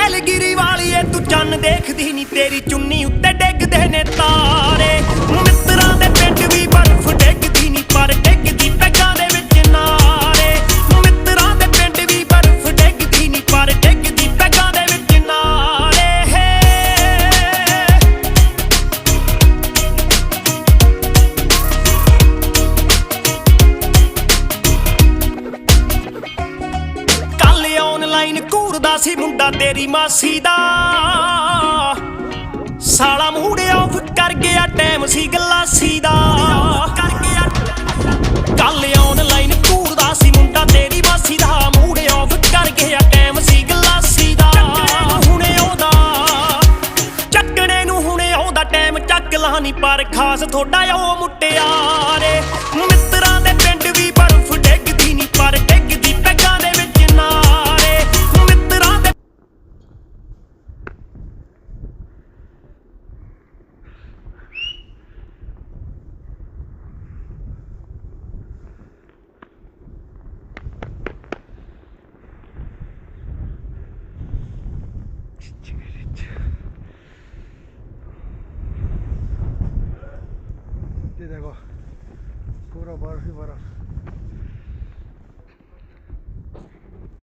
ਨੀਲਗਿਰੀ ਵਾਲੀਏ ਤੂੰ ਚੰਨ ਦੇਖਦੀ ਨੀ, ਤੇਰੀ ਚੁੰਨੀ ਉੱਤੇ ਡਿੱਗਦੇ ਨੇ ਤਾਰੇ। ਮਿੱਤਰਾਂ ਦੇ ਪਿੰਡ ਵੀ ਬਰਫ਼ ਡਿੱਗਦੀ ਨੀ, ਪਰ ਡਿੱਗਦੀ ਪੈਗਾਂ ਦੇ ਵਿੱਚ ਨਾਰੇ। ਮਿੱਤਰਾਂ ਦੇ ਪਿੰਡ ਵੀ ਬਰਫ਼ ਡਿੱਗਦੀ ਨੀ, ਪਰ ਡਿੱਗਦੀ ਪੈਗਾਂ ਦੇ ਵਿੱਚ ਨਾਰੇ। ਕੱਲ ਆਨਲਾਈਨ ਘੂਰਦਾ ਸੀ ਮੁੰਡਾ ਤੇਰੀ ਮਾਸੀ ਦਾ, ਸਾਲਾ ਮੂਡ ਆਫ ਕਰ ਗਿਆ, ਟਾਈਮ ਸੀ ਗਲਾਸੀ ਦਾ। ਕੱਲ ਆਨਲਾਈਨ ਘੂਰਦਾ ਸੀ ਮੁੰਡਾ ਤੇਰੀ ਮਾਸੀ ਦਾ, ਮੂਡ ਆਫ ਕਰ ਗਿਆ, ਟਾਈਮ ਸੀ ਗਲਾਸੀ ਦਾ। ਚੱਕਣੇ ਨੂੰ ਹੁਣੇ ਆਉਂਦਾ ਟਾਈਮ, ਚੱਕ ਲਾ ਨੀ ਪਰ ਖਾਸ ਥੋੜਾ ਉਹ ਮੁਟਿਆਰੇ। ਮਿੱਤਰਾਂ ਦੇ ਪਿੰਡ ਵੀ ਬਰਫ਼ ਡਿੱਗਦੀ ਨੀ, ਪਰ ਡਿੱਗਦੀ ਪੈਗਾਂ ਦੇ ਵਿੱਚ ਨਾਰੇ। ਮਿੱਤਰਾਂ ਦੇ ये देखो पूरा बर्फ ही बर्फ।